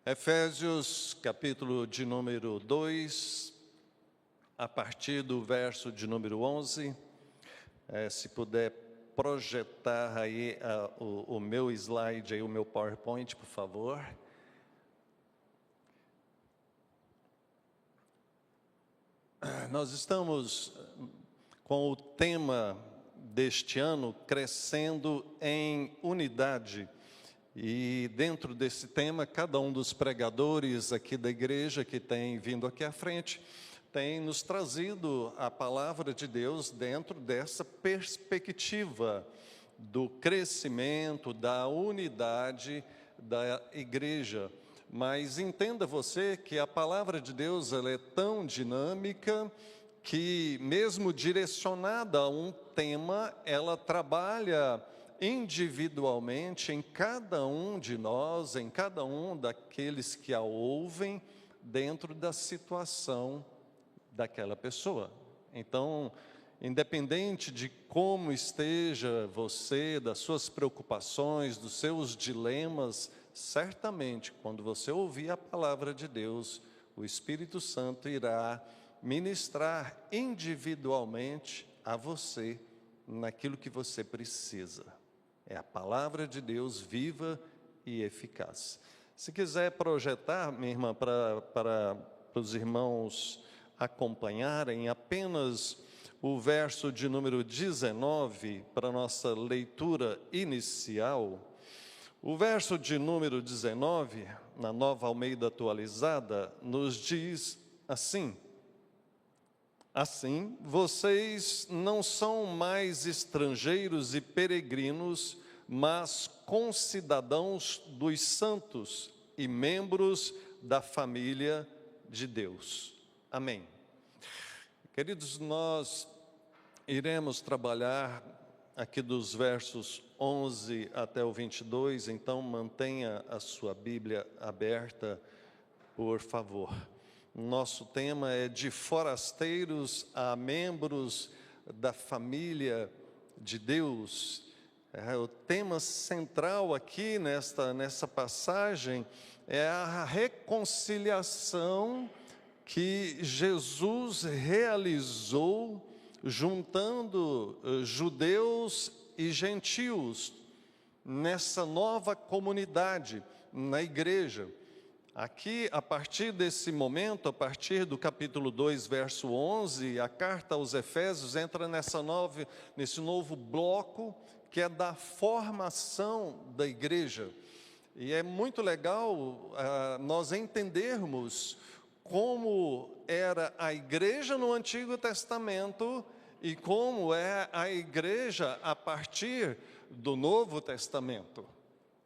Efésios, capítulo de número 2, a partir do verso de número 11, se puder projetar aí o meu slide, aí, o meu PowerPoint, por favor. Nós estamos com o tema deste ano, Crescendo em Unidade. E dentro desse tema, cada um dos pregadores aqui da igreja que tem vindo aqui à frente, tem nos trazido a palavra de Deus dentro dessa perspectiva do crescimento, da unidade da igreja. Mas entenda você que a palavra de Deus ela é tão dinâmica que, mesmo direcionada a um tema, ela trabalha individualmente em cada um de nós, em cada um daqueles que a ouvem, dentro da situação daquela pessoa. Então, independente de como esteja você, das suas preocupações, dos seus dilemas, certamente, quando você ouvir a palavra de Deus, o Espírito Santo irá ministrar individualmente a você naquilo que você precisa. É a palavra de Deus viva e eficaz. Se quiser projetar, minha irmã, para os irmãos acompanharem, apenas o verso de número 19, para nossa leitura inicial. O verso de número 19, na Nova Almeida Atualizada, nos diz assim: assim, vocês não são mais estrangeiros e peregrinos, mas concidadãos dos santos e membros da família de Deus. Amém. Queridos, nós iremos trabalhar aqui dos versos 11 até o 22, então mantenha a sua Bíblia aberta, por favor. Nosso tema é de forasteiros a membros da família de Deus. O tema central aqui nessa passagem é a reconciliação que Jesus realizou juntando judeus e gentios nessa nova comunidade, na igreja. Aqui, a partir desse momento, a partir do capítulo 2, verso 11, a carta aos Efésios entra nesse novo bloco, que é da formação da igreja. E é muito legal nós entendermos como era a igreja no Antigo Testamento e como é a igreja a partir do Novo Testamento.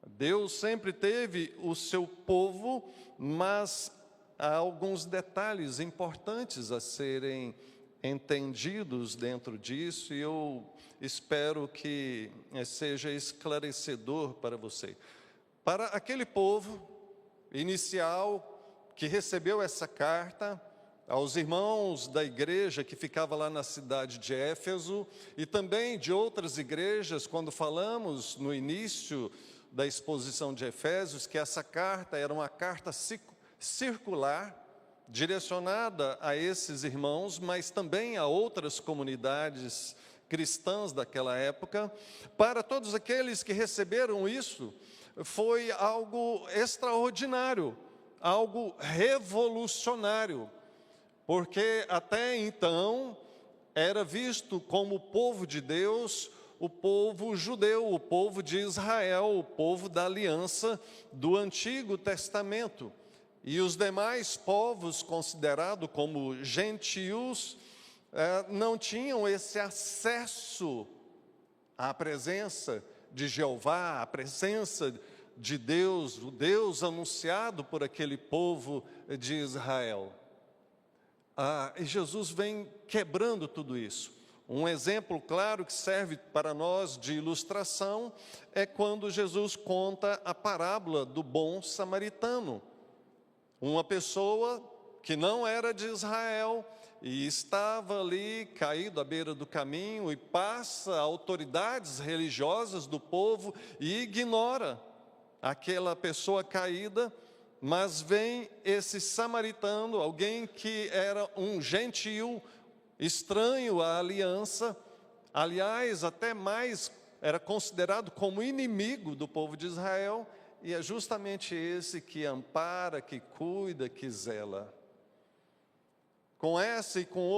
Deus sempre teve o seu povo, mas há alguns detalhes importantes a serem entendidos dentro disso, e eu espero que seja esclarecedor para você. Para aquele povo inicial que recebeu essa carta, aos irmãos da igreja que ficava lá na cidade de Éfeso, e também de outras igrejas, quando falamos no início da exposição de Efésios, que essa carta era uma carta circular, direcionada a esses irmãos, mas também a outras comunidades cristãs daquela época. Para todos aqueles que receberam isso, foi algo extraordinário, algo revolucionário, porque até então era visto como o povo de Deus, o povo judeu, o povo de Israel, o povo da aliança do Antigo Testamento. E os demais povos, considerados como gentios, não tinham esse acesso à presença de Jeová, à presença de Deus, o Deus anunciado por aquele povo de Israel. E Jesus vem quebrando tudo isso. Um exemplo claro que serve para nós de ilustração é quando Jesus conta a parábola do bom samaritano. Uma pessoa que não era de Israel e estava ali caído à beira do caminho, e passa autoridades religiosas do povo e ignora aquela pessoa caída, mas vem esse samaritano, alguém que era um gentio, estranho à aliança, aliás, até mais, era considerado como inimigo do povo de Israel, e é justamente esse que ampara, que cuida, que zela. Com essa e com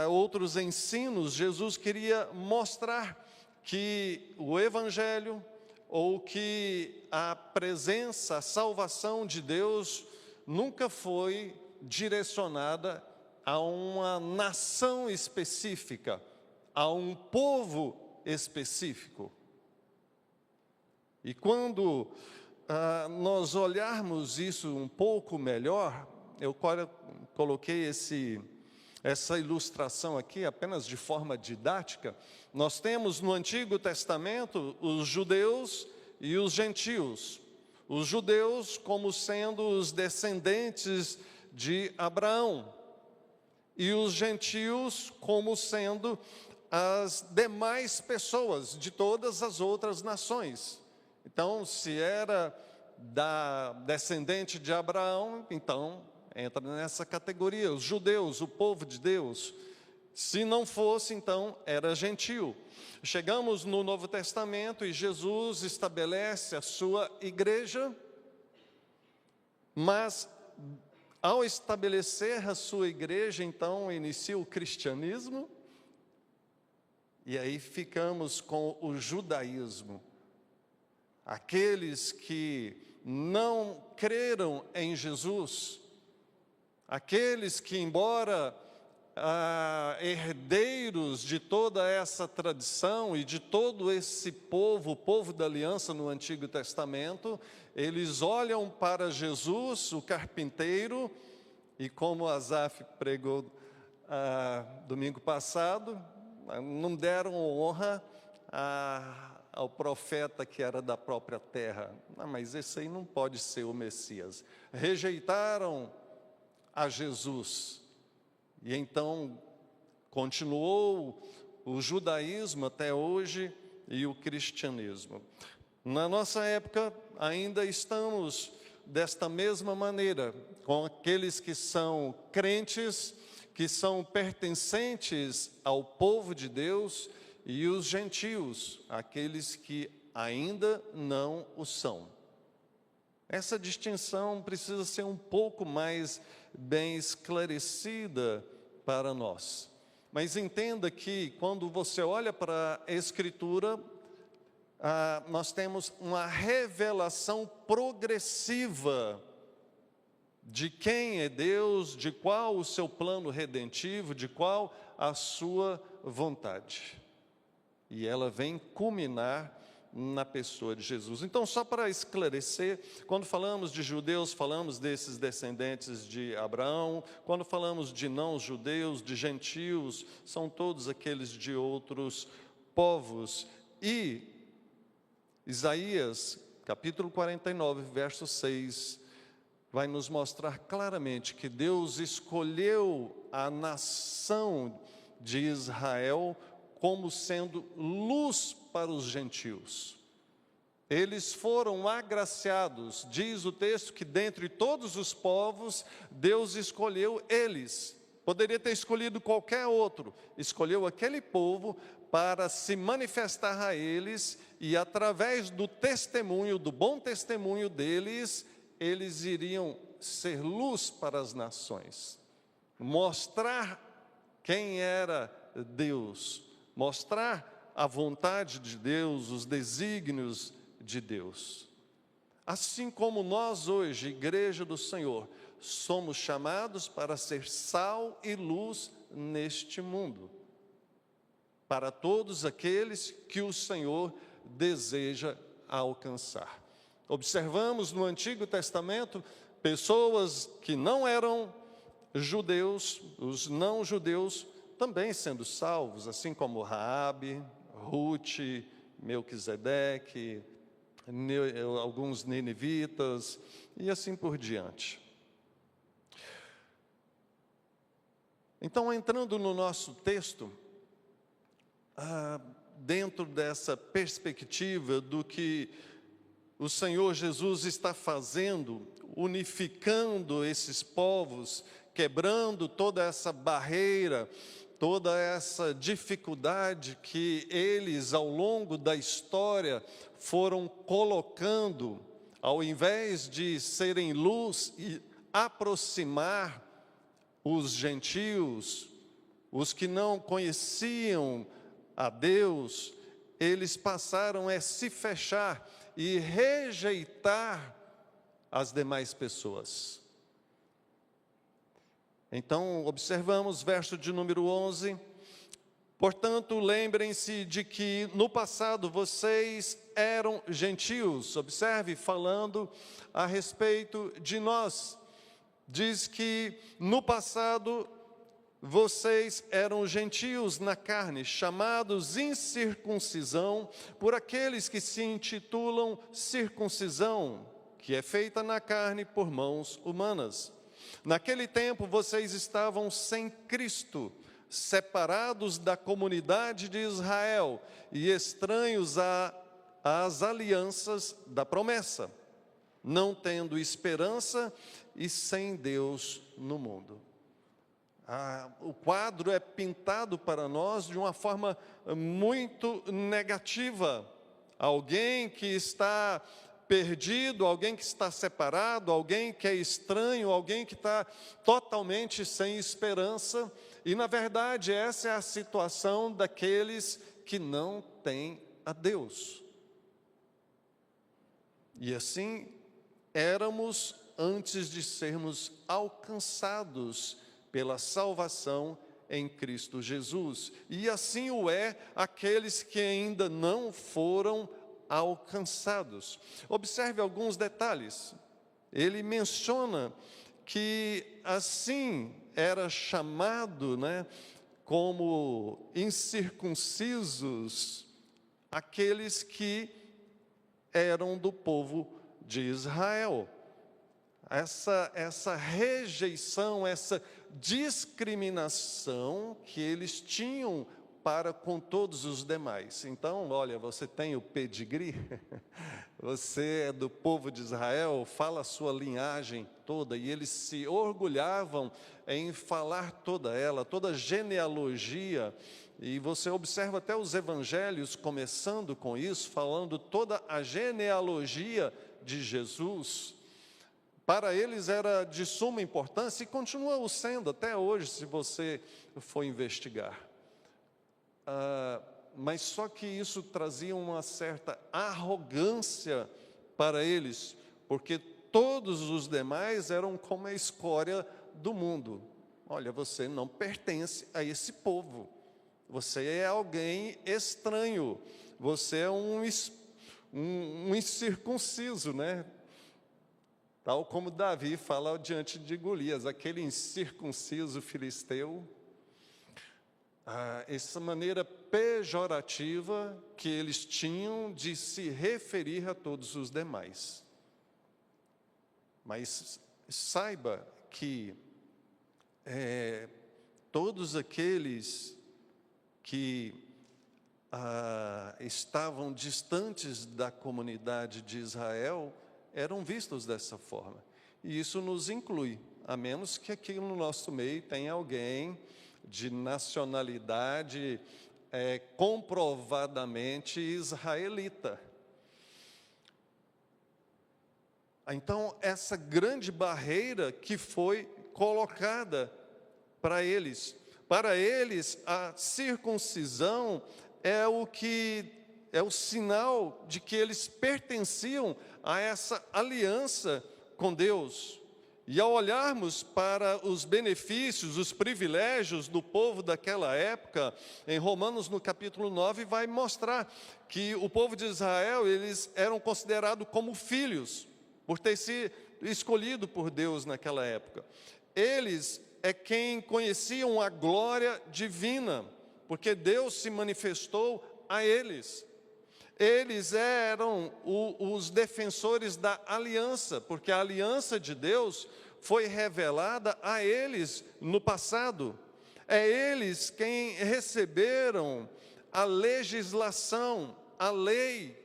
outros ensinos, Jesus queria mostrar que o Evangelho, ou que a presença, a salvação de Deus, nunca foi direcionada a uma nação específica, a um povo específico. E quando nós olharmos isso um pouco melhor, eu coloquei essa ilustração aqui apenas de forma didática. Nós temos no Antigo Testamento os judeus e os gentios. Os judeus como sendo os descendentes de Abraão, e os gentios como sendo as demais pessoas de todas as outras nações. Então, se era descendente de Abraão, então entra nessa categoria, os judeus, o povo de Deus. Se não fosse, então, era gentio. Chegamos no Novo Testamento e Jesus estabelece a sua igreja, mas ao estabelecer a sua igreja, então, inicia o cristianismo, e aí ficamos com o judaísmo. Aqueles que não creram em Jesus, aqueles que, embora herdeiros de toda essa tradição e de todo esse povo, o povo da aliança no Antigo Testamento, eles olham para Jesus, o carpinteiro, e como Asaf pregou domingo passado, não deram honra ao profeta que era da própria terra. Mas esse aí não pode ser o Messias. Rejeitaram a Jesus. E então continuou o judaísmo até hoje e o cristianismo. Na nossa época ainda estamos desta mesma maneira, com aqueles que são crentes, que são pertencentes ao povo de Deus, e os gentios, aqueles que ainda não o são. Essa distinção precisa ser um pouco mais bem esclarecida para nós. Mas entenda que quando você olha para a Escritura, nós temos uma revelação progressiva de quem é Deus, de qual o seu plano redentivo, de qual a sua vontade. E ela vem culminar na pessoa de Jesus. Então, só para esclarecer, quando falamos de judeus, falamos desses descendentes de Abraão. Quando falamos de não-judeus, de gentios, são todos aqueles de outros povos. E Isaías, capítulo 49, verso 6, vai nos mostrar claramente que Deus escolheu a nação de Israel como sendo luz para os gentios. Eles foram agraciados, diz o texto que dentre todos os povos, Deus escolheu eles. Poderia ter escolhido qualquer outro, escolheu aquele povo para se manifestar a eles, e através do testemunho, do bom testemunho deles, eles iriam ser luz para as nações, mostrar quem era Deus, mostrar a vontade de Deus, os desígnios de Deus. Assim como nós hoje, Igreja do Senhor, somos chamados para ser sal e luz neste mundo, para todos aqueles que o Senhor deseja alcançar. Observamos no Antigo Testamento pessoas que não eram judeus, os não-judeus também sendo salvos, assim como Raabe, Ruth, Melquisedeque, alguns ninivitas e assim por diante. Então, entrando no nosso texto, dentro dessa perspectiva do que o Senhor Jesus está fazendo, unificando esses povos, quebrando toda essa barreira, toda essa dificuldade que eles, ao longo da história, foram colocando, ao invés de serem luz e aproximar os gentios, os que não conheciam a Deus, eles passaram a se fechar e rejeitar as demais pessoas. Então, observamos verso de número 11. Portanto, lembrem-se de que no passado vocês eram gentios. Observe, falando a respeito de nós. Diz que no passado vocês eram gentios na carne, chamados incircuncisão por aqueles que se intitulam circuncisão, que é feita na carne por mãos humanas. Naquele tempo vocês estavam sem Cristo, separados da comunidade de Israel e estranhos às alianças da promessa, não tendo esperança e sem Deus no mundo. O quadro é pintado para nós de uma forma muito negativa. Alguém que está perdido, alguém que está separado, alguém que é estranho, alguém que está totalmente sem esperança. E, na verdade, essa é a situação daqueles que não têm a Deus. E assim éramos antes de sermos alcançados pela salvação em Cristo Jesus. E assim o é aqueles que ainda não foram alcançados. Observe alguns detalhes. Ele menciona que assim era chamado, como incircuncisos, aqueles que eram do povo de Israel. Essa rejeição, essa discriminação que eles tinham para com todos os demais. Então, olha, você tem o pedigree, você é do povo de Israel, fala a sua linhagem toda, e eles se orgulhavam em falar toda ela, toda a genealogia, e você observa até os evangelhos começando com isso, falando toda a genealogia de Jesus. Para eles era de suma importância e continua o sendo até hoje, se você for investigar. Mas só que isso trazia uma certa arrogância para eles, porque todos os demais eram como a escória do mundo. Olha, você não pertence a esse povo, você é alguém estranho, você é um incircunciso, Tal como Davi fala diante de Golias, aquele incircunciso filisteu. Essa maneira pejorativa que eles tinham de se referir a todos os demais. Mas saiba que todos aqueles que estavam distantes da comunidade de Israel eram vistos dessa forma. E isso nos inclui, a menos que aqui no nosso meio tenha alguém de nacionalidade comprovadamente israelita. Então, essa grande barreira que foi colocada para eles. Para eles, a circuncisão é o sinal de que eles pertenciam a essa aliança com Deus. E ao olharmos para os benefícios, os privilégios do povo daquela época, em Romanos no capítulo 9, vai mostrar que o povo de Israel, eles eram considerados como filhos, por ter sido escolhido por Deus naquela época. Eles é quem conheciam a glória divina, porque Deus se manifestou a eles. Eles eram os defensores da aliança, porque a aliança de Deus foi revelada a eles no passado. É eles quem receberam a legislação, a lei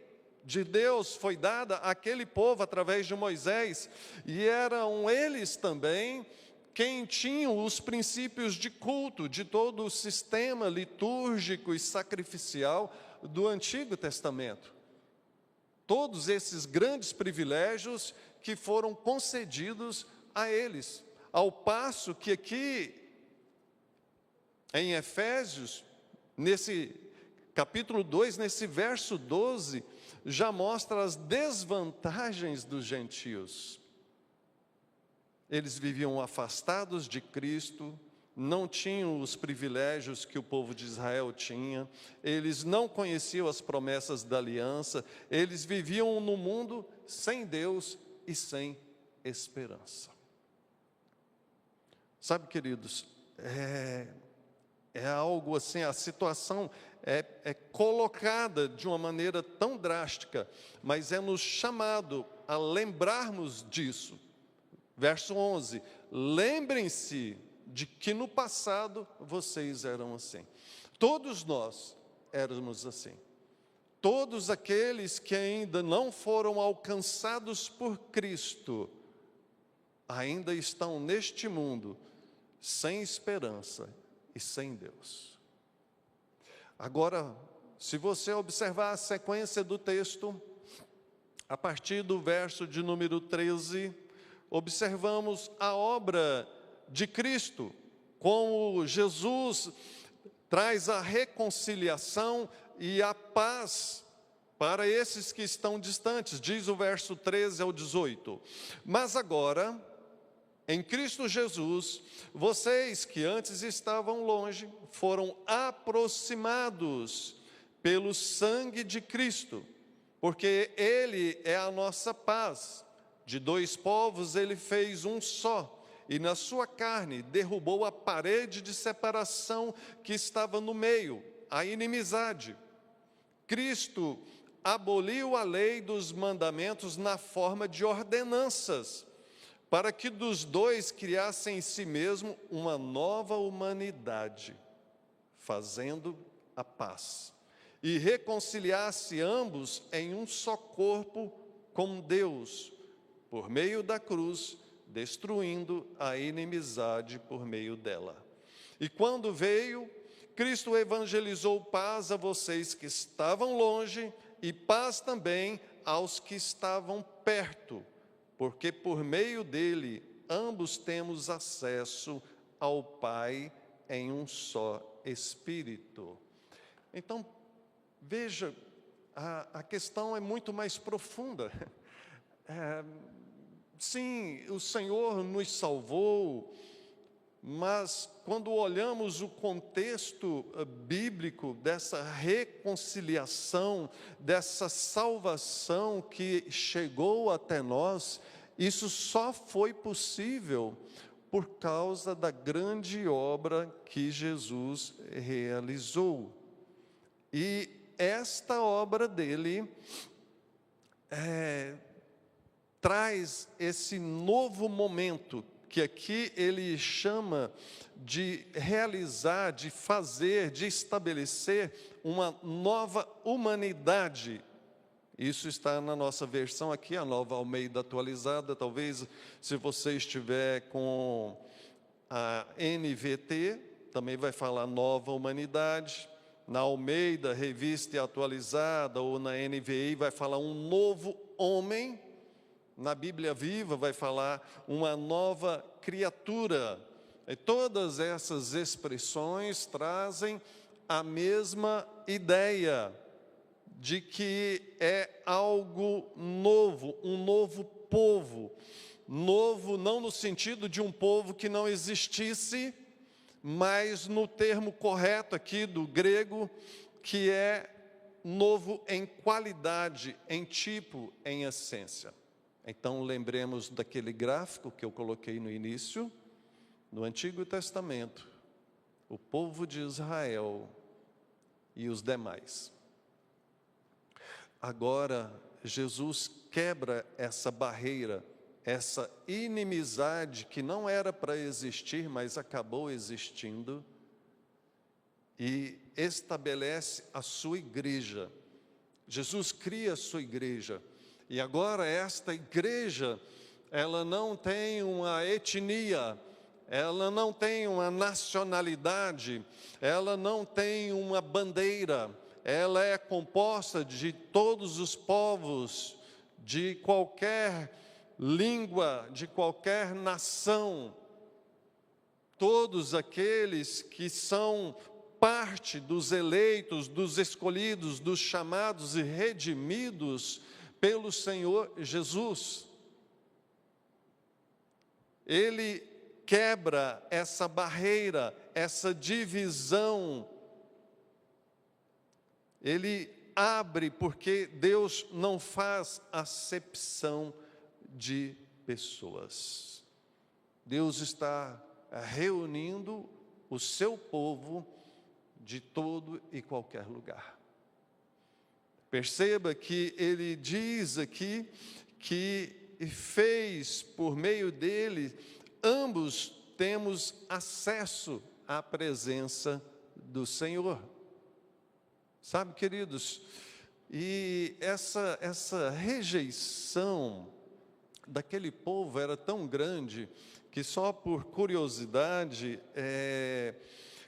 de Deus foi dada àquele povo através de Moisés, e eram eles também quem tinham os princípios de culto de todo o sistema litúrgico e sacrificial do Antigo Testamento. Todos esses grandes privilégios que foram concedidos a eles, ao passo que aqui em Efésios, nesse capítulo 2, nesse verso 12, já mostra as desvantagens dos gentios. Eles viviam afastados de Cristo, não tinham os privilégios que o povo de Israel tinha, eles não conheciam as promessas da aliança, eles viviam no mundo sem Deus e sem esperança. Sabe, queridos, é algo assim, a situação é colocada de uma maneira tão drástica, mas é nos chamado a lembrarmos disso. Verso 11, lembrem-se de que no passado vocês eram assim. Todos nós éramos assim. Todos aqueles que ainda não foram alcançados por Cristo, ainda estão neste mundo sem esperança e sem Deus. Agora, se você observar a sequência do texto, a partir do verso de número 13, observamos a obra de Cristo, como Jesus traz a reconciliação e a paz para esses que estão distantes, diz o verso 13 ao 18. Mas agora, em Cristo Jesus, vocês que antes estavam longe, foram aproximados pelo sangue de Cristo, porque Ele é a nossa paz. De dois povos Ele fez um só, e na sua carne derrubou a parede de separação que estava no meio, a inimizade. Cristo aboliu a lei dos mandamentos na forma de ordenanças, para que dos dois criassem em si mesmo uma nova humanidade, fazendo a paz, e reconciliasse ambos em um só corpo com Deus, por meio da cruz, destruindo a inimizade por meio dela. E quando veio, Cristo evangelizou paz a vocês que estavam longe e paz também aos que estavam perto, porque por meio dele ambos temos acesso ao Pai em um só Espírito. Então, veja, a questão é muito mais profunda. Sim, o Senhor nos salvou, mas quando olhamos o contexto bíblico dessa reconciliação, dessa salvação que chegou até nós, isso só foi possível por causa da grande obra que Jesus realizou. E esta obra dele traz esse novo momento, que aqui ele chama de realizar, de fazer, de estabelecer uma nova humanidade. Isso está na nossa versão aqui, a Nova Almeida atualizada. Talvez, se você estiver com a NVT, também vai falar nova humanidade. Na Almeida, revista atualizada, ou na NVI, vai falar um novo homem. Na Bíblia Viva vai falar uma nova criatura. E todas essas expressões trazem a mesma ideia de que é algo novo, um novo povo. Novo não no sentido de um povo que não existisse, mas no termo correto aqui do grego, que é novo em qualidade, em tipo, em essência. Então, lembremos daquele gráfico que eu coloquei no início. No Antigo Testamento, o povo de Israel e os demais. Agora, Jesus quebra essa barreira, essa inimizade que não era para existir, mas acabou existindo, e estabelece a sua igreja Jesus cria a sua igreja. E agora esta igreja, ela não tem uma etnia, ela não tem uma nacionalidade, ela não tem uma bandeira, ela é composta de todos os povos, de qualquer língua, de qualquer nação, todos aqueles que são parte dos eleitos, dos escolhidos, dos chamados e redimidos pelo Senhor Jesus. Ele quebra essa barreira, essa divisão. Ele abre, porque Deus não faz acepção de pessoas. Deus está reunindo o seu povo de todo e qualquer lugar. Perceba que ele diz aqui que fez por meio dele, ambos temos acesso à presença do Senhor. Sabe, queridos, e essa rejeição daquele povo era tão grande que, só por curiosidade,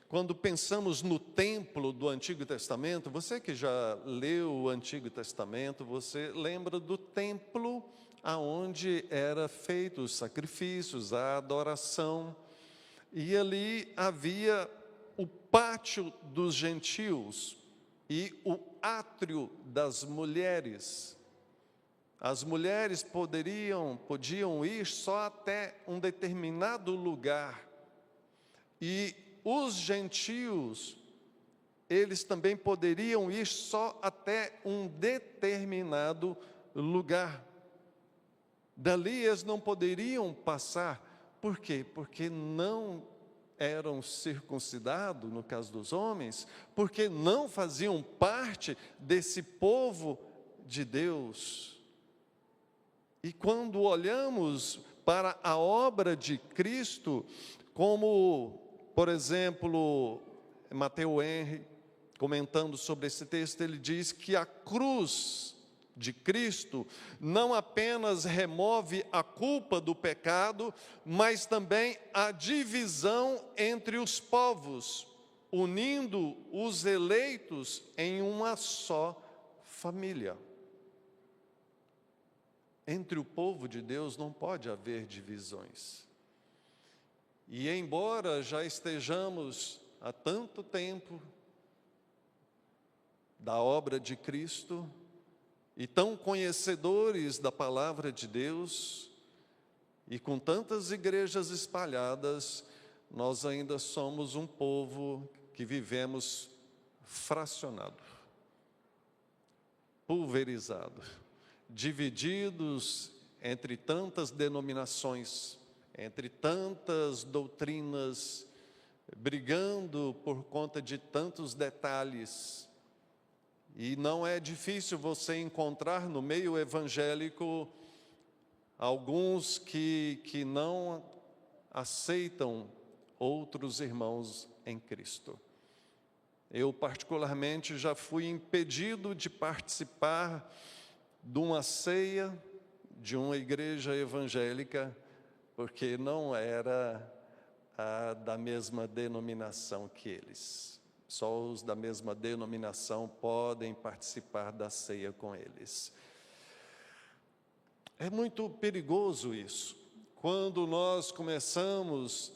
quando pensamos no templo do Antigo Testamento, você que já leu o Antigo Testamento, você lembra do templo aonde era feito os sacrifícios, a adoração, e ali havia o pátio dos gentios e o átrio das mulheres. As mulheres podiam ir só até um determinado lugar, e os gentios, eles também poderiam ir só até um determinado lugar. Dali eles não poderiam passar. Por quê? Porque não eram circuncidados, no caso dos homens, porque não faziam parte desse povo de Deus. E quando olhamos para a obra de Cristo, como, por exemplo, Matthew Henry, comentando sobre esse texto, ele diz que a cruz de Cristo não apenas remove a culpa do pecado, mas também a divisão entre os povos, unindo os eleitos em uma só família. Entre o povo de Deus não pode haver divisões. E embora já estejamos há tanto tempo da obra de Cristo, e tão conhecedores da palavra de Deus, e com tantas igrejas espalhadas, nós ainda somos um povo que vivemos fracionado, pulverizado, divididos entre tantas denominações, entre tantas doutrinas, brigando por conta de tantos detalhes. E não é difícil você encontrar no meio evangélico alguns que não aceitam outros irmãos em Cristo. Eu, particularmente, já fui impedido de participar de uma ceia de uma igreja evangélica, porque não era da mesma denominação que eles. Só os da mesma denominação podem participar da ceia com eles. É muito perigoso isso, quando nós começamos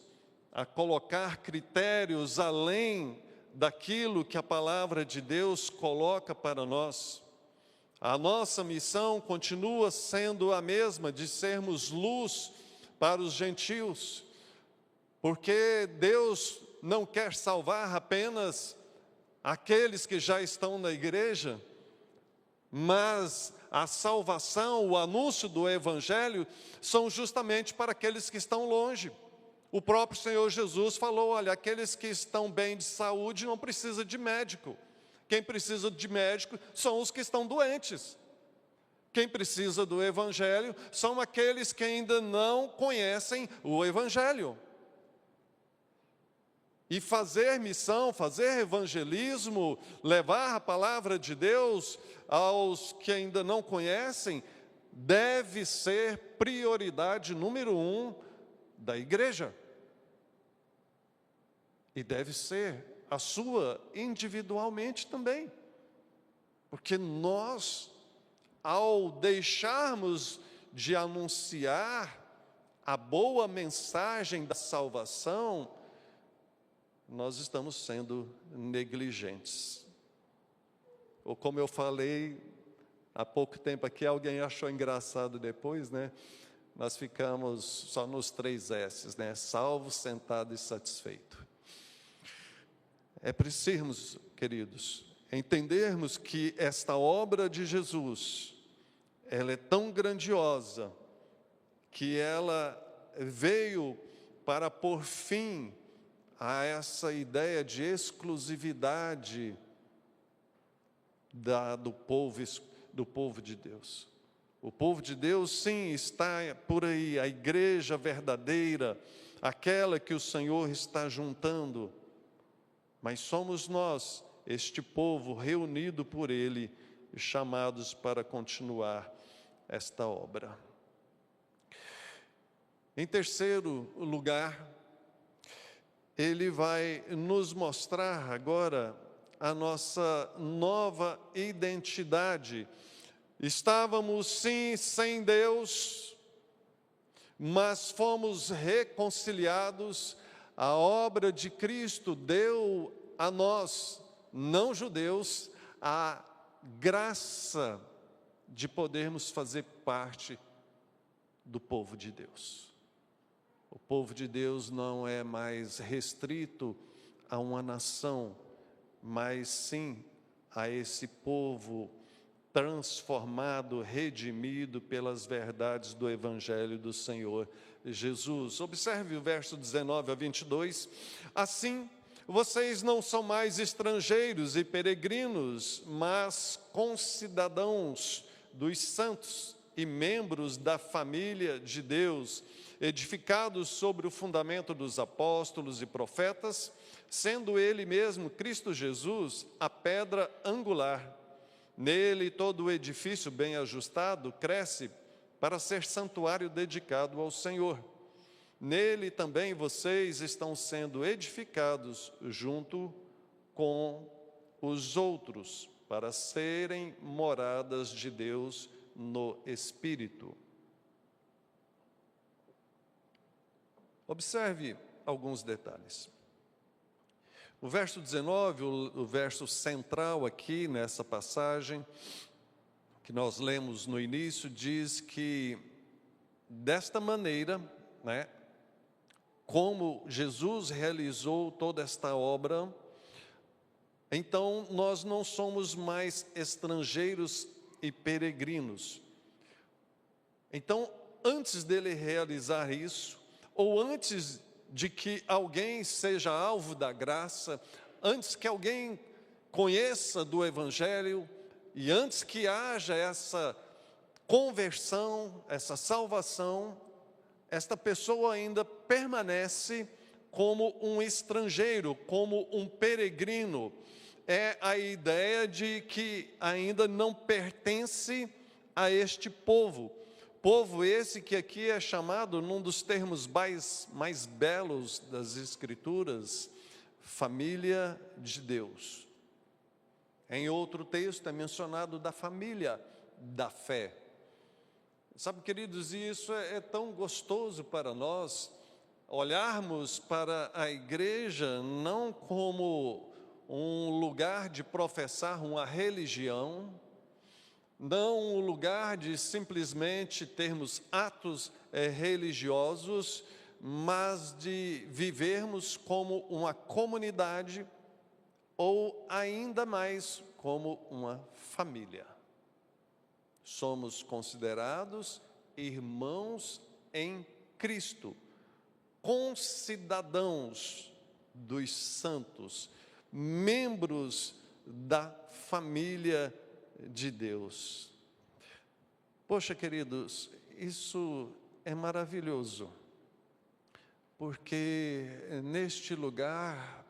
a colocar critérios além daquilo que a palavra de Deus coloca para nós. A nossa missão continua sendo a mesma, de sermos luz para os gentios, porque Deus não quer salvar apenas aqueles que já estão na igreja, mas a salvação, o anúncio do Evangelho, são justamente para aqueles que estão longe. O próprio Senhor Jesus falou, olha, aqueles que estão bem de saúde não precisam de médico. Quem precisa de médico são os que estão doentes. Quem precisa do Evangelho são aqueles que ainda não conhecem o Evangelho. E fazer missão, fazer evangelismo, levar a palavra de Deus aos que ainda não conhecem, deve ser prioridade número 1 da igreja. E deve ser a sua individualmente também. Porque nós, ao deixarmos de anunciar a boa mensagem da salvação, nós estamos sendo negligentes. Ou como eu falei há pouco tempo aqui, alguém achou engraçado depois, né? Nós ficamos só nos 3 S's, né? Salvo, sentado e satisfeito. É preciso, queridos, entendermos que esta obra de Jesus, ela é tão grandiosa, que ela veio para pôr fim a essa ideia de exclusividade do povo de Deus. O povo de Deus, sim, está por aí, a igreja verdadeira, aquela que o Senhor está juntando, mas somos nós, este povo reunido por Ele, chamados para continuar esta obra. Em terceiro lugar, ele vai nos mostrar agora a nossa nova identidade. Estávamos sim sem Deus, mas fomos reconciliados. A obra de Cristo deu a nós, não judeus, a graça de podermos fazer parte do povo de Deus. O povo de Deus não é mais restrito a uma nação, mas sim a esse povo transformado, redimido pelas verdades do Evangelho do Senhor Jesus. Observe o verso 19 a 22. Assim, vocês não são mais estrangeiros e peregrinos, mas concidadãos dos santos e membros da família de Deus, edificados sobre o fundamento dos apóstolos e profetas, sendo Ele mesmo, Cristo Jesus, a pedra angular. Nele todo o edifício bem ajustado cresce para ser santuário dedicado ao Senhor. Nele também vocês estão sendo edificados junto com os outros, para serem moradas de Deus no Espírito. Observe alguns detalhes. O verso 19, o verso central aqui nessa passagem, que nós lemos no início, diz que desta maneira, né, como Jesus realizou toda esta obra, então nós não somos mais estrangeiros e peregrinos. Então, antes dele realizar isso, ou antes de que alguém seja alvo da graça, antes que alguém conheça do Evangelho, e antes que haja essa conversão, essa salvação, esta pessoa ainda permanece como um estrangeiro, como um peregrino. É a ideia de que ainda não pertence a este povo. Povo esse que aqui é chamado, num dos termos mais belos das Escrituras, família de Deus. Em outro texto é mencionado da família da fé. Sabe, queridos, e isso é tão gostoso para nós, olharmos para a igreja não como um lugar de professar uma religião, não um lugar de simplesmente termos atos religiosos, mas de vivermos como uma comunidade, ou ainda mais como uma família. Somos considerados irmãos em Cristo, concidadãos dos santos, membros da família de Deus. Poxa, queridos, isso é maravilhoso, porque neste lugar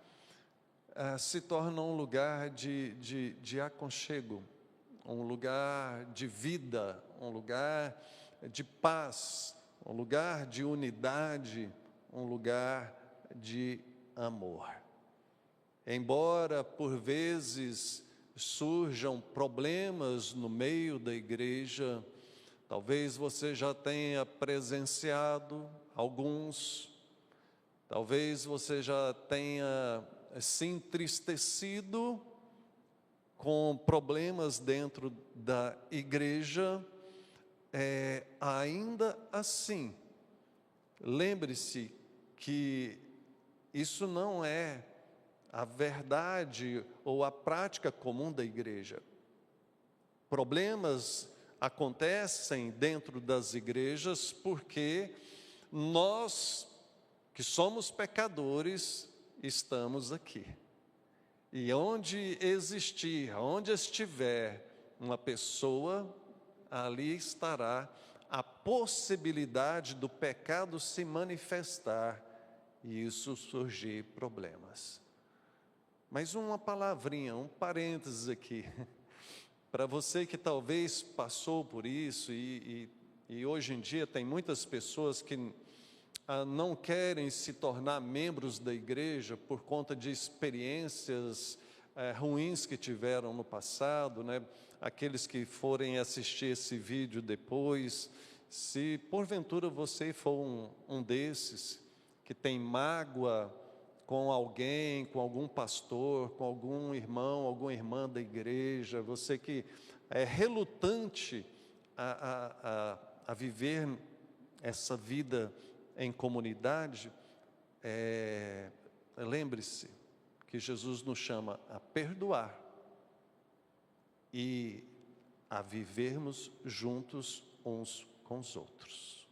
se torna um lugar de aconchego, um lugar de vida, um lugar de paz, um lugar de unidade, um lugar de amor. Embora por vezes surjam problemas no meio da igreja, talvez você já tenha presenciado alguns, talvez você já tenha se entristecido com problemas dentro da igreja, ainda assim, lembre-se que isso não é a verdade ou a prática comum da igreja. Problemas acontecem dentro das igrejas porque nós, que somos pecadores, estamos aqui. E onde existir, onde estiver uma pessoa, ali estará a possibilidade do pecado se manifestar e isso surgir problemas. Mas uma palavrinha, um parênteses aqui, para você que talvez passou por isso e hoje em dia tem muitas pessoas que não querem se tornar membros da igreja por conta de experiências ruins que tiveram no passado, né? Aqueles que forem assistir esse vídeo depois, se porventura você for um desses que tem mágoa com alguém, com algum pastor, com algum irmão, alguma irmã da igreja, você que é relutante a viver essa vida em comunidade, lembre-se que Jesus nos chama a perdoar e a vivermos juntos uns com os outros.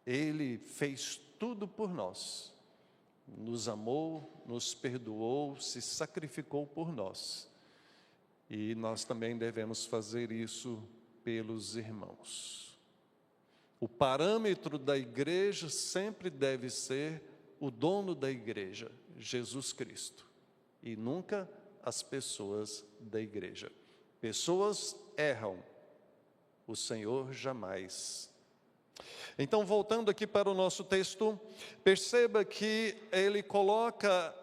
Ele fez tudo por nós, nos amou, nos perdoou, se sacrificou por nós. E nós também devemos fazer isso pelos irmãos. O parâmetro da igreja sempre deve ser o dono da igreja, Jesus Cristo, e nunca as pessoas da igreja. Pessoas erram, o Senhor jamais. Então, voltando aqui para o nosso texto, perceba que ele coloca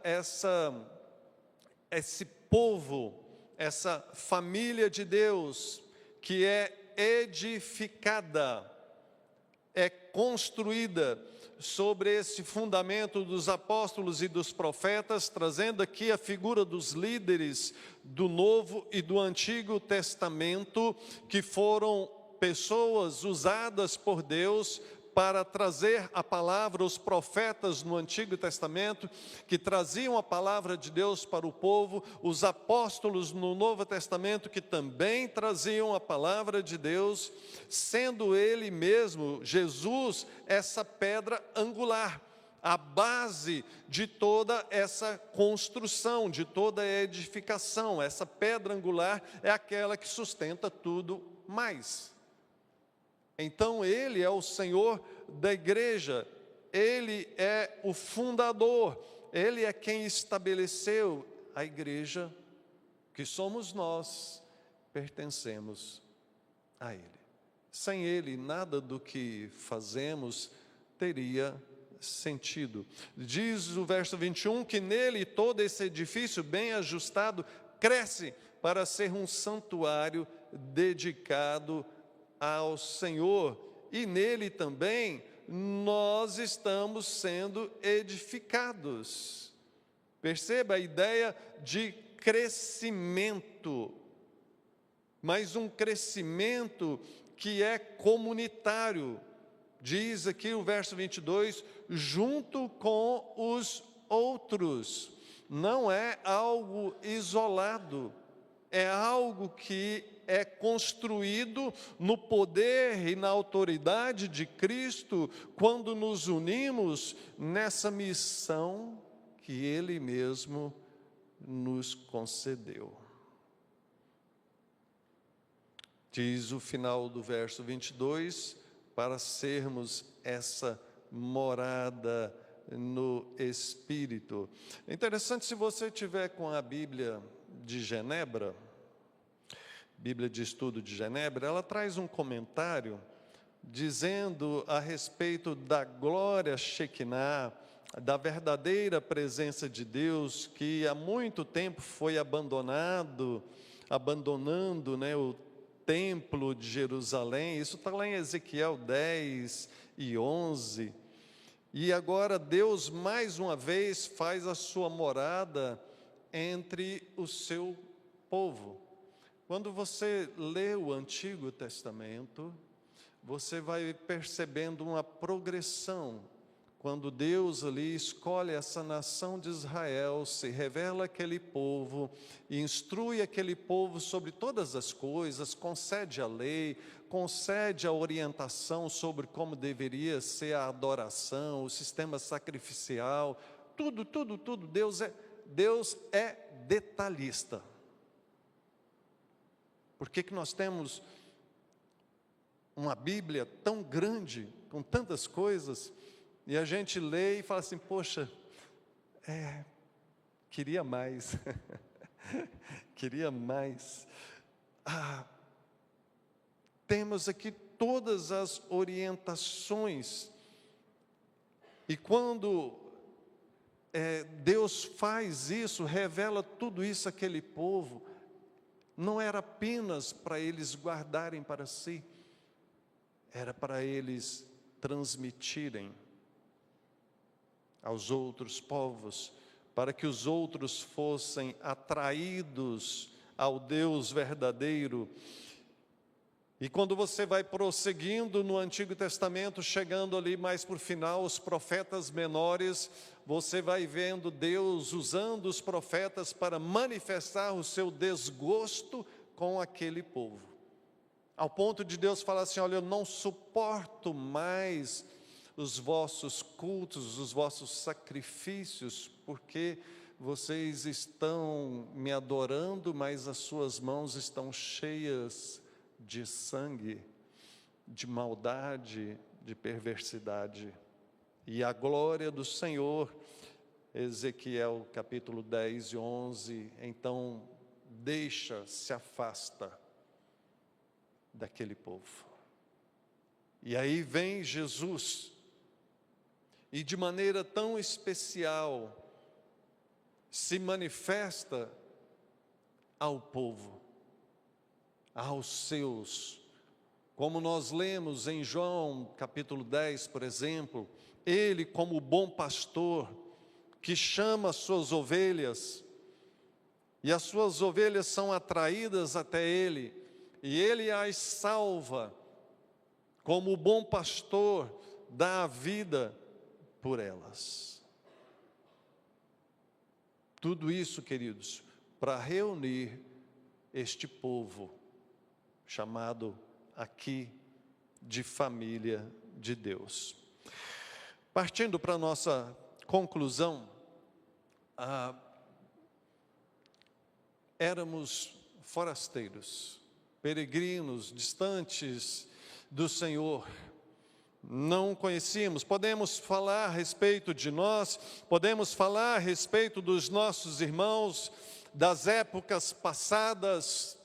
esse povo, essa família de Deus, que é edificada, é construída sobre esse fundamento dos apóstolos e dos profetas, trazendo aqui a figura dos líderes do Novo e do Antigo Testamento, que foram pessoas usadas por Deus para trazer a palavra, os profetas no Antigo Testamento, que traziam a palavra de Deus para o povo, os apóstolos no Novo Testamento, que também traziam a palavra de Deus, sendo ele mesmo, Jesus, essa pedra angular, a base de toda essa construção, de toda a edificação. Essa pedra angular é aquela que sustenta tudo mais. Então ele é o Senhor da igreja, ele é o fundador, ele é quem estabeleceu a igreja, que somos nós, pertencemos a ele. Sem ele, nada do que fazemos teria sentido. Diz o verso 21 que nele todo esse edifício bem ajustado cresce para ser um santuário dedicado ao Senhor, e nele também nós estamos sendo edificados. Perceba a ideia de crescimento, mas um crescimento que é comunitário. Diz aqui o verso 22, junto com os outros. Não é algo isolado, é algo que é construído no poder e na autoridade de Cristo, quando nos unimos nessa missão que Ele mesmo nos concedeu. Diz o final do verso 22, para sermos essa morada no Espírito. É interessante, se você tiver com a Bíblia de Genebra, Bíblia de Estudo de Genebra, ela traz um comentário dizendo a respeito da glória Shekinah, da verdadeira presença de Deus, que há muito tempo foi abandonando, né, o templo de Jerusalém. Isso está lá em Ezequiel 10 e 11. E agora Deus, mais uma vez, faz a sua morada entre o seu povo. Quando você lê o Antigo Testamento, você vai percebendo uma progressão. Quando Deus ali escolhe essa nação de Israel, se revela aquele povo, instrui aquele povo sobre todas as coisas, concede a lei, concede a orientação sobre como deveria ser a adoração, o sistema sacrificial, tudo. Deus é detalhista. Por que nós temos uma Bíblia tão grande, com tantas coisas, e a gente lê e fala assim, poxa, queria mais, queria mais. Temos aqui todas as orientações, e quando Deus faz isso, revela tudo isso àquele povo, não era apenas para eles guardarem para si, era para eles transmitirem aos outros povos, para que os outros fossem atraídos ao Deus verdadeiro. E quando você vai prosseguindo no Antigo Testamento, chegando ali mais para o final, os profetas menores, você vai vendo Deus usando os profetas para manifestar o seu desgosto com aquele povo. Ao ponto de Deus falar assim, olha, eu não suporto mais os vossos cultos, os vossos sacrifícios, porque vocês estão me adorando, mas as suas mãos estão cheias de sangue, de maldade, de perversidade. E a glória do Senhor, Ezequiel capítulo 10 e 11, então se afasta daquele povo. E aí vem Jesus, e de maneira tão especial, se manifesta ao povo, aos seus, como nós lemos em João capítulo 10, por exemplo, ele como bom pastor, que chama as suas ovelhas, e as suas ovelhas são atraídas até ele, e ele as salva, como bom pastor, dá a vida por elas. Tudo isso, queridos, para reunir este povo, chamado aqui de família de Deus. Partindo para a nossa conclusão, éramos forasteiros, peregrinos, distantes do Senhor, não conhecíamos. Podemos falar a respeito de nós, podemos falar a respeito dos nossos irmãos, das épocas passadas,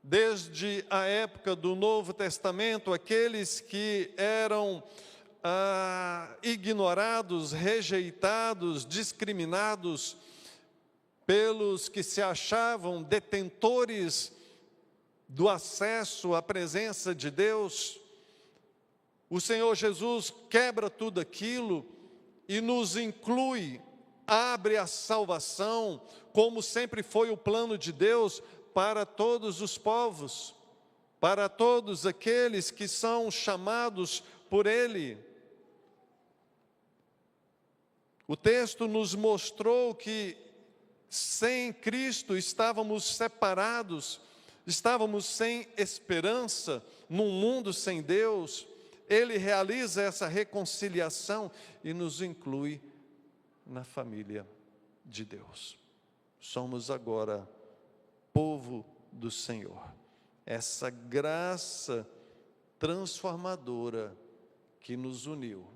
desde a época do Novo Testamento, aqueles que eram ignorados, rejeitados, discriminados, pelos que se achavam detentores do acesso à presença de Deus. O Senhor Jesus quebra tudo aquilo e nos inclui, abre a salvação, como sempre foi o plano de Deus, para todos os povos, para todos aqueles que são chamados por Ele. O texto nos mostrou que sem Cristo estávamos separados, estávamos sem esperança, num mundo sem Deus. Ele realiza essa reconciliação e nos inclui na família de Deus. Somos agora povo do Senhor. Essa graça transformadora que nos uniu,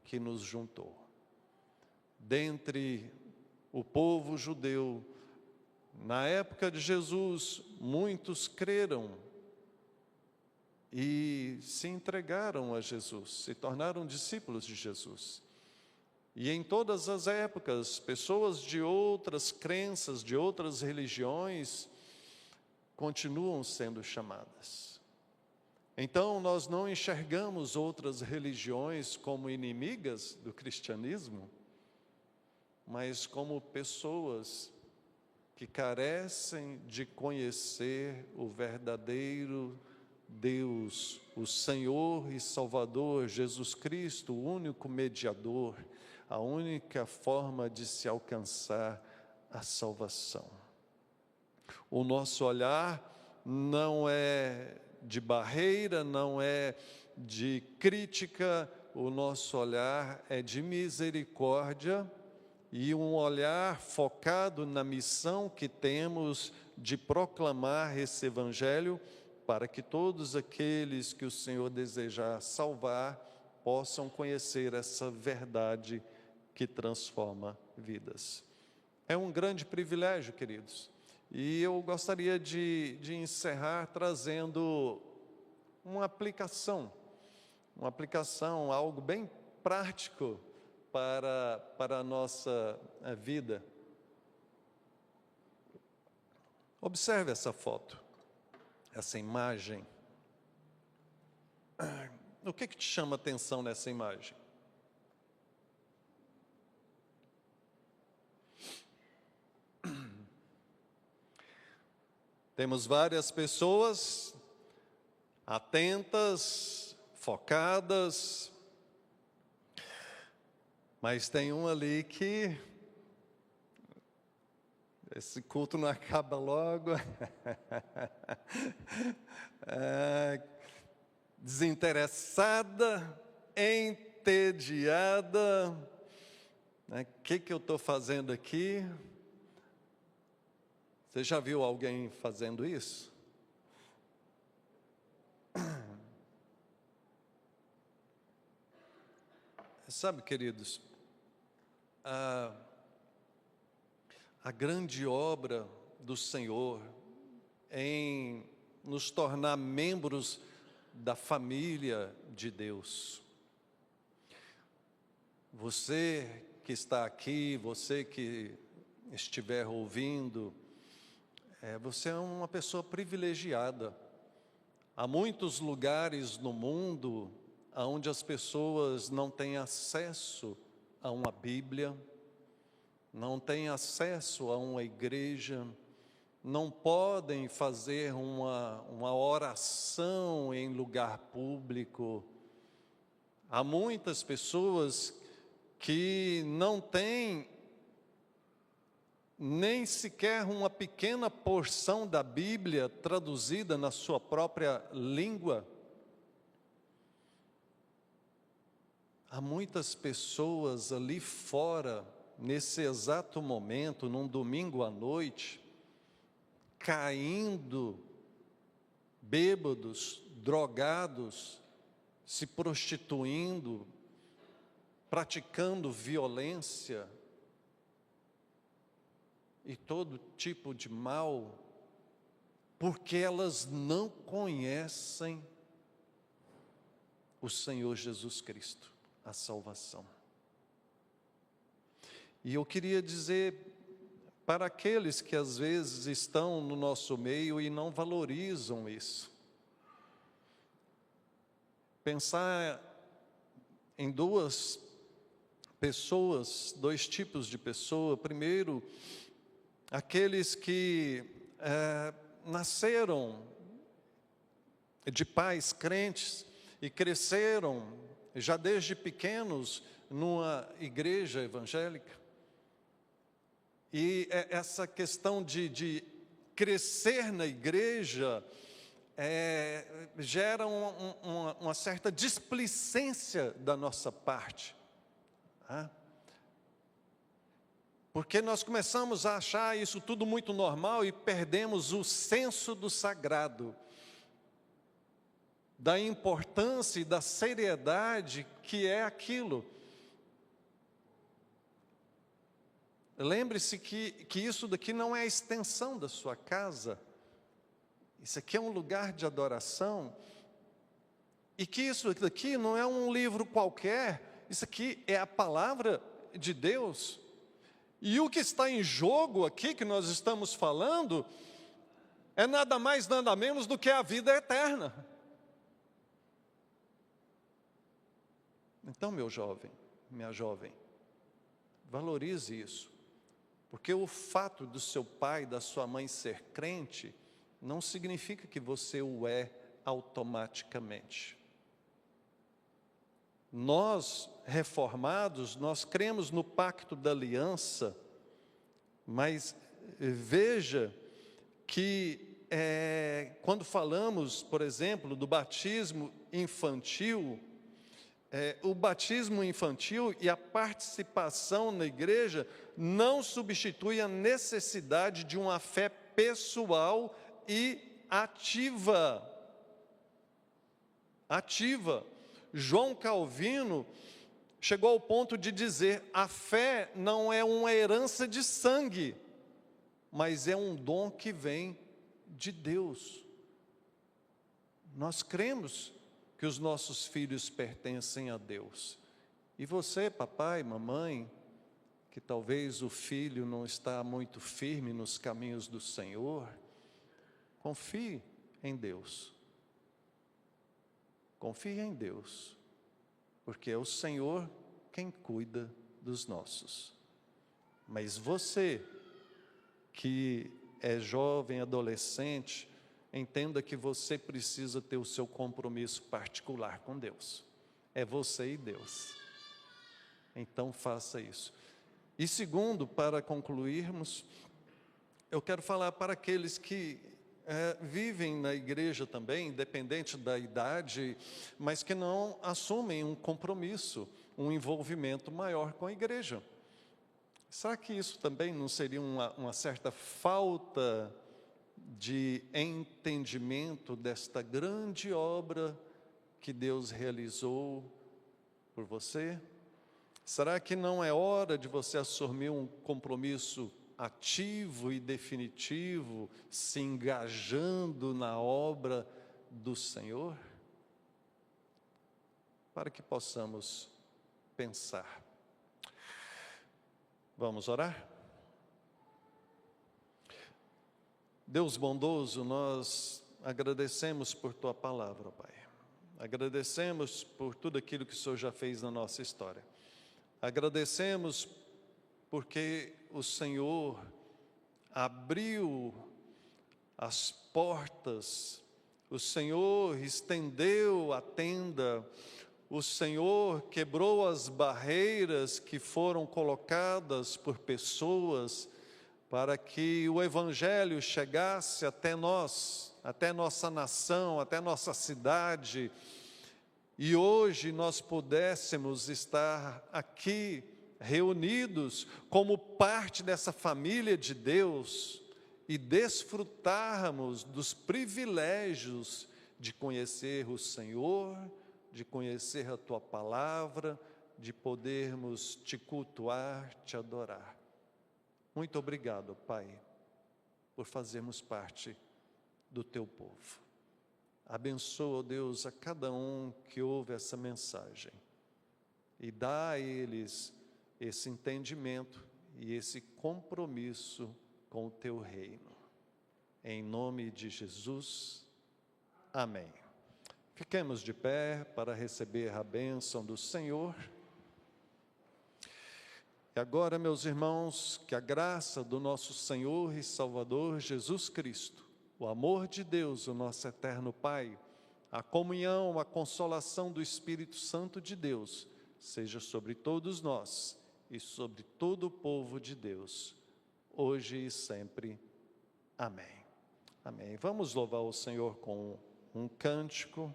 que nos juntou. Dentre o povo judeu, na época de Jesus, muitos creram e se entregaram a Jesus, se tornaram discípulos de Jesus. E em todas as épocas, pessoas de outras crenças, de outras religiões, continuam sendo chamadas. Então, nós não enxergamos outras religiões como inimigas do cristianismo, mas como pessoas que carecem de conhecer o verdadeiro Deus, o Senhor e Salvador Jesus Cristo, o único mediador, a única forma de se alcançar a salvação. O nosso olhar não é de barreira, não é de crítica, o nosso olhar é de misericórdia e um olhar focado na missão que temos de proclamar esse Evangelho para que todos aqueles que o Senhor desejar salvar possam conhecer essa verdade que transforma vidas. É um grande privilégio, queridos. E eu gostaria de encerrar trazendo uma aplicação, algo bem prático para a nossa vida. Observe essa foto, essa imagem. O que te chama a atenção nessa imagem? Temos várias pessoas atentas, focadas, mas tem um ali que esse culto não acaba logo. Desinteressada, entediada. O que eu estou fazendo aqui? Você já viu alguém fazendo isso? Sabe, queridos, a grande obra do Senhor em nos tornar membros da família de Deus. Você que está aqui, você que estiver ouvindo, você é uma pessoa privilegiada. Há muitos lugares no mundo onde as pessoas não têm acesso a uma Bíblia, não têm acesso a uma igreja, não podem fazer uma oração em lugar público. Há muitas pessoas que não têm nem sequer uma pequena porção da Bíblia traduzida na sua própria língua. Há muitas pessoas ali fora, nesse exato momento, num domingo à noite, caindo, bêbados, drogados, se prostituindo, praticando violência e todo tipo de mal, porque elas não conhecem o Senhor Jesus Cristo, a salvação. E eu queria dizer para aqueles que às vezes estão no nosso meio e não valorizam isso, pensar em dois tipos de pessoa. Primeiro, aqueles que nasceram de pais crentes e cresceram já desde pequenos numa igreja evangélica. E essa questão de crescer na igreja gera uma certa displicência da nossa parte. Porque nós começamos a achar isso tudo muito normal e perdemos o senso do sagrado, da importância e da seriedade que é aquilo. Lembre-se que isso daqui não é a extensão da sua casa. Isso aqui é um lugar de adoração. E que isso daqui não é um livro qualquer. Isso aqui é a palavra de Deus. E o que está em jogo aqui, que nós estamos falando, é nada mais, nada menos do que a vida eterna. Então, meu jovem, minha jovem, valorize isso. Porque o fato do seu pai, da sua mãe ser crente, não significa que você o é automaticamente. Nós, reformados, nós cremos no pacto da aliança, mas veja que quando falamos, por exemplo, do batismo infantil, o batismo infantil e a participação na igreja não substitui a necessidade de uma fé pessoal e ativa. João Calvino chegou ao ponto de dizer: a fé não é uma herança de sangue, mas é um dom que vem de Deus. Nós cremos que os nossos filhos pertencem a Deus. E você, papai, mamãe, que talvez o filho não está muito firme nos caminhos do Senhor, confie em Deus. Confie em Deus, porque é o Senhor quem cuida dos nossos. Mas você, que é jovem, adolescente, entenda que você precisa ter o seu compromisso particular com Deus. É você e Deus. Então faça isso. E segundo, para concluirmos, eu quero falar para aqueles que vivem na igreja também, independente da idade, mas que não assumem um compromisso, um envolvimento maior com a igreja. Será que isso também não seria uma certa falta de entendimento desta grande obra que Deus realizou por você? Será que não é hora de você assumir um compromisso ativo e definitivo, se engajando na obra do Senhor? Para que possamos pensar. Vamos orar? Deus bondoso, nós agradecemos por Tua palavra, Pai. Agradecemos por tudo aquilo que o Senhor já fez na nossa história. Agradecemos porque o Senhor abriu as portas, o Senhor estendeu a tenda, o Senhor quebrou as barreiras que foram colocadas por pessoas para que o Evangelho chegasse até nós, até nossa nação, até nossa cidade, e hoje nós pudéssemos estar aqui reunidos como parte dessa família de Deus e desfrutarmos dos privilégios de conhecer o Senhor, de conhecer a Tua palavra, de podermos Te cultuar, Te adorar. Muito obrigado, Pai, por fazermos parte do Teu povo. Abençoa, Deus, a cada um que ouve essa mensagem e dá a eles esse entendimento e esse compromisso com o Teu reino. Em nome de Jesus, amém. Fiquemos de pé para receber a bênção do Senhor. E agora, meus irmãos, que a graça do nosso Senhor e Salvador Jesus Cristo, o amor de Deus, o nosso eterno Pai, a comunhão, a consolação do Espírito Santo de Deus, seja sobre todos nós e sobre todo o povo de Deus, hoje e sempre. Amém. Amém. Vamos louvar o Senhor com um cântico.